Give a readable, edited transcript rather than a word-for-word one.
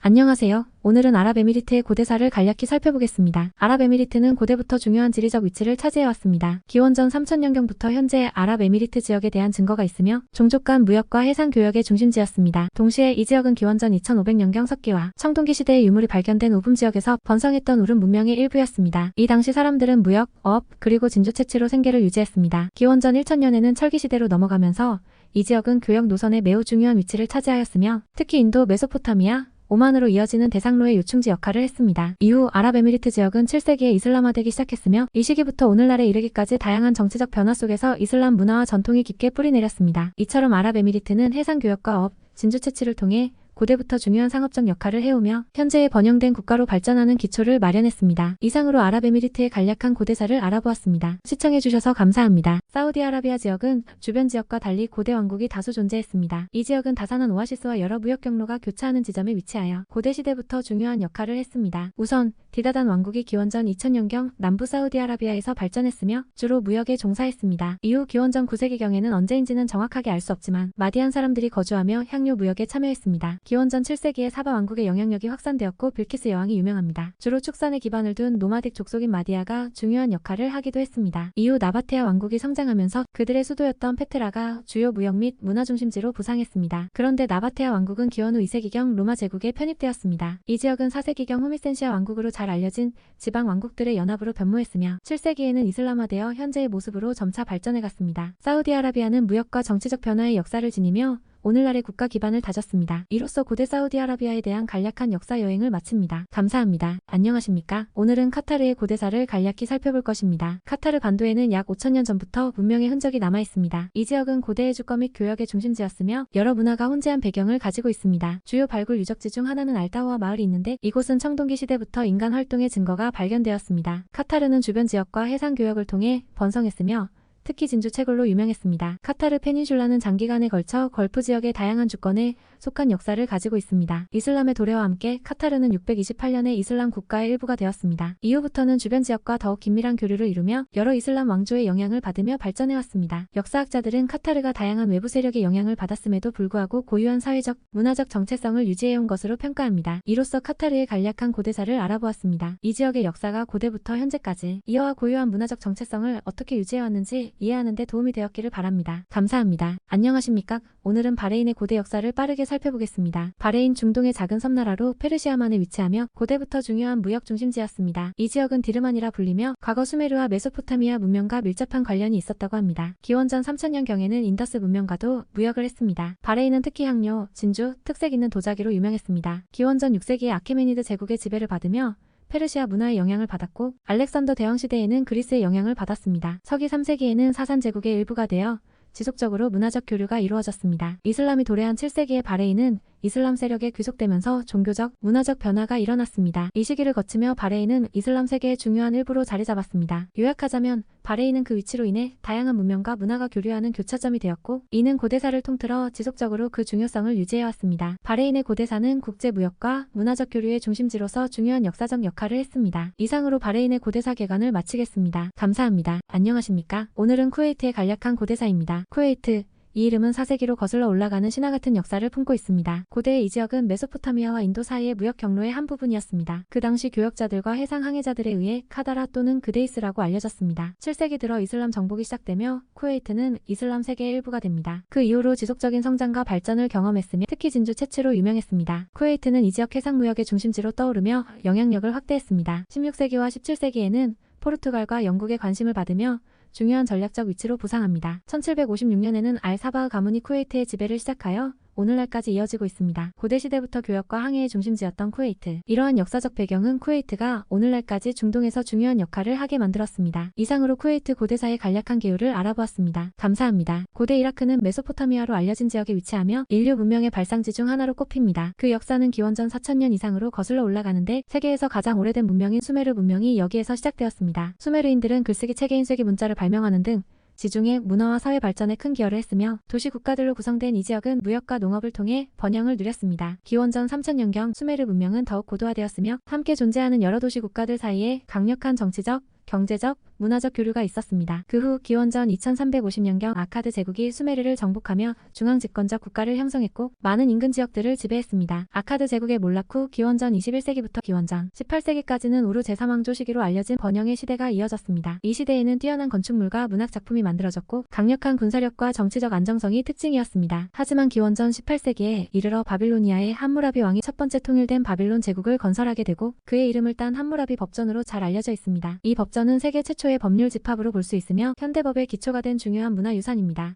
안녕하세요. 오늘은 아랍에미리트의 고대사를 간략히 살펴보겠습니다. 아랍에미리트는 고대부터 중요한 지리적 위치를 차지해왔습니다. 기원전 3000년경부터 현재 아랍에미리트 지역에 대한 증거가 있으며 종족 간 무역과 해상 교역의 중심지였습니다. 동시에 이 지역은 기원전 2500년경 석기와 청동기 시대의 유물이 발견된 우붐 지역에서 번성했던 우름 문명의 일부였습니다. 이 당시 사람들은 무역, 어업, 그리고 진주 채취로 생계를 유지했습니다. 기원전 1000년에는 철기 시대로 넘어가면서 이 지역은 교역 노선에 매우 중요한 위치를 차지하였으며 특히 인도, 메소포타미아, 오만으로 이어지는 대상로의 요충지 역할을 했습니다. 이후 아랍에미리트 지역은 7세기에 이슬람화되기 시작했으며 이 시기부터 오늘날에 이르기까지 다양한 정치적 변화 속에서 이슬람 문화와 전통이 깊게 뿌리내렸습니다. 이처럼 아랍에미리트는 해상 교역과 업, 진주 채취를 통해 고대부터 중요한 상업적 역할을 해오며 현재의 번영된 국가로 발전하는 기초를 마련했습니다. 이상으로 아랍에미리트의 간략한 고대사를 알아보았습니다. 시청해주셔서 감사합니다. 사우디아라비아 지역은 주변 지역과 달리 고대 왕국이 다수 존재했습니다. 이 지역은 다산한 오아시스와 여러 무역 경로가 교차하는 지점에 위치하여 고대 시대부터 중요한 역할을 했습니다. 우선 디다단 왕국이 기원전 2000년경 남부 사우디아라비아에서 발전했으며 주로 무역에 종사했습니다. 이후 기원전 9세기경에는 언제인지는 정확하게 알 수 없지만 마디안 사람들이 거주하며 향료 무역에 참여했습니다. 기원전 7세기에 사바 왕국의 영향력이 확산되었고 빌키스 여왕이 유명합니다. 주로 축산에 기반을 둔 노마딕 족속인 마디아가 중요한 역할을 하기도 했습니다. 이후 나바테아 왕국이 성장하면서 그들의 수도였던 페트라가 주요 무역 및 문화 중심지로 부상했습니다. 그런데 나바테아 왕국은 기원 후 2세기경 로마 제국에 편입되었습니다. 이 지역은 4세기경 호미센시아 왕국으로 잘 알려진 지방 왕국들의 연합으로 변모했으며 7세기에는 이슬람화되어 현재의 모습으로 점차 발전해갔습니다. 사우디아라비아는 무역과 정치적 변화의 역사를 지니며 오늘날의 국가 기반을 다졌습니다. 이로써 고대 사우디아라비아에 대한 간략한 역사 여행을 마칩니다. 감사합니다. 안녕하십니까? 오늘은 카타르의 고대사를 간략히 살펴볼 것입니다. 카타르 반도에는 약 5000년 전부터 문명의 흔적이 남아있습니다. 이 지역은 고대의 주거 및 교역의 중심지였으며 여러 문화가 혼재한 배경을 가지고 있습니다. 주요 발굴 유적지 중 하나는 알타우아 마을이 있는데 이곳은 청동기 시대부터 인간 활동의 증거가 발견되었습니다. 카타르는 주변 지역과 해상 교역을 통해 번성했으며 특히 진주 채굴로 유명했습니다. 카타르 페닌슐라는 장기간에 걸쳐 걸프 지역의 다양한 주권에 속한 역사를 가지고 있습니다. 이슬람의 도래와 함께 카타르는 628년에 이슬람 국가의 일부가 되었습니다. 이후부터는 주변 지역과 더욱 긴밀한 교류를 이루며 여러 이슬람 왕조의 영향을 받으며 발전해왔습니다. 역사학자들은 카타르가 다양한 외부 세력의 영향을 받았음에도 불구하고 고유한 사회적, 문화적 정체성을 유지해온 것으로 평가합니다. 이로써 카타르의 간략한 고대사를 알아보았습니다. 이 지역의 역사가 고대부터 현재까지 이어와 고유한 문화적 정체성을 어떻게 유지해왔는지 이해하는 데 도움이 되었기를 바랍니다. 감사합니다. 안녕하십니까? 오늘은 바레인의 고대 역사를 빠르게 살펴보겠습니다. 바레인 중동의 작은 섬나라로 페르시아만에 위치하며 고대부터 중요한 무역 중심지였습니다. 이 지역은 디르만이라 불리며 과거 수메르와 메소포타미아 문명과 밀접한 관련이 있었다고 합니다. 기원전 3000년경에는 인더스 문명과도 무역을 했습니다. 바레인은 특히 향료, 진주, 특색 있는 도자기로 유명했습니다. 기원전 6세기에 아케메니드 제국의 지배를 받으며 페르시아 문화의 영향을 받았고 알렉산더 대왕 시대에는 그리스의 영향을 받았습니다. 서기 3세기에는 사산 제국의 일부가 되어 지속적으로 문화적 교류가 이루어졌습니다. 이슬람이 도래한 7세기의 바레인은 이슬람 세력에 귀속되면서 종교적, 문화적 변화가 일어났습니다. 이 시기를 거치며 바레인은 이슬람 세계의 중요한 일부로 자리 잡았습니다. 요약하자면 바레인은 그 위치로 인해 다양한 문명과 문화가 교류하는 교차점이 되었고 이는 고대사를 통틀어 지속적으로 그 중요성을 유지해왔습니다. 바레인의 고대사는 국제무역과 문화적 교류의 중심지로서 중요한 역사적 역할을 했습니다. 이상으로 바레인의 고대사 개관을 마치겠습니다. 감사합니다. 안녕하십니까? 오늘은 쿠웨이트의 간략한 고대사입니다. 쿠웨이트 이 이름은 4세기로 거슬러 올라가는 신화 같은 역사를 품고 있습니다. 고대의 이 지역은 메소포타미아와 인도 사이의 무역 경로의 한 부분이었습니다. 그 당시 교역자들과 해상 항해자들에 의해 카다라 또는 그데이스라고 알려졌습니다. 7세기 들어 이슬람 정복이 시작되며 쿠웨이트는 이슬람 세계의 일부가 됩니다. 그 이후로 지속적인 성장과 발전을 경험했으며 특히 진주 채취로 유명했습니다. 쿠웨이트는 이 지역 해상 무역의 중심지로 떠오르며 영향력을 확대했습니다. 16세기와 17세기에는 포르투갈과 영국의 관심을 받으며 중요한 전략적 위치로 부상합니다. 1756년에는 알-사바흐 가문이 쿠웨이트의 지배를 시작하여 오늘날까지 이어지고 있습니다. 고대 시대부터 교역과 항해의 중심지였던 쿠웨이트. 이러한 역사적 배경은 쿠웨이트가 오늘날까지 중동에서 중요한 역할을 하게 만들었습니다. 이상으로 쿠웨이트 고대사의 간략한 개요를 알아보았습니다. 감사합니다. 고대 이라크는 메소포타미아로 알려진 지역에 위치하며 인류 문명의 발상지 중 하나로 꼽힙니다. 그 역사는 기원전 4000년 이상으로 거슬러 올라가는데 세계에서 가장 오래된 문명인 수메르 문명이 여기에서 시작되었습니다. 수메르인들은 글쓰기 체계인 쇠기 문자를 발명하는 등 지중해 문화와 사회 발전에 큰 기여를 했으며 도시 국가들로 구성된 이 지역은 무역과 농업을 통해 번영을 누렸습니다. 기원전 3000년경 수메르 문명은 더욱 고도화되었으며 함께 존재하는 여러 도시 국가들 사이에 강력한 정치적, 경제적, 문화적 교류가 있었습니다. 그 후 기원전 2350년경 아카드 제국이 수메르를 정복하며 중앙 집권적 국가를 형성했고 많은 인근 지역들을 지배했습니다. 아카드 제국의 몰락 후 기원전 21세기부터 기원전 18세기까지는 우르 제3왕조 시기로 알려진 번영의 시대가 이어졌습니다. 이 시대에는 뛰어난 건축물과 문학 작품이 만들어졌고 강력한 군사력과 정치적 안정성이 특징이었습니다. 하지만 기원전 18세기에 이르러 바빌로니아의 함무라비 왕이 첫 번째 통일된 바빌론 제국을 건설하게 되고 그의 이름을 딴 함무라비 법전으로 잘 알려져 있습니다. 이 법전은 세계 최초의 법률 집합으로 볼 수 있으며 현대법의 기초가 된 중요한 문화유산입니다.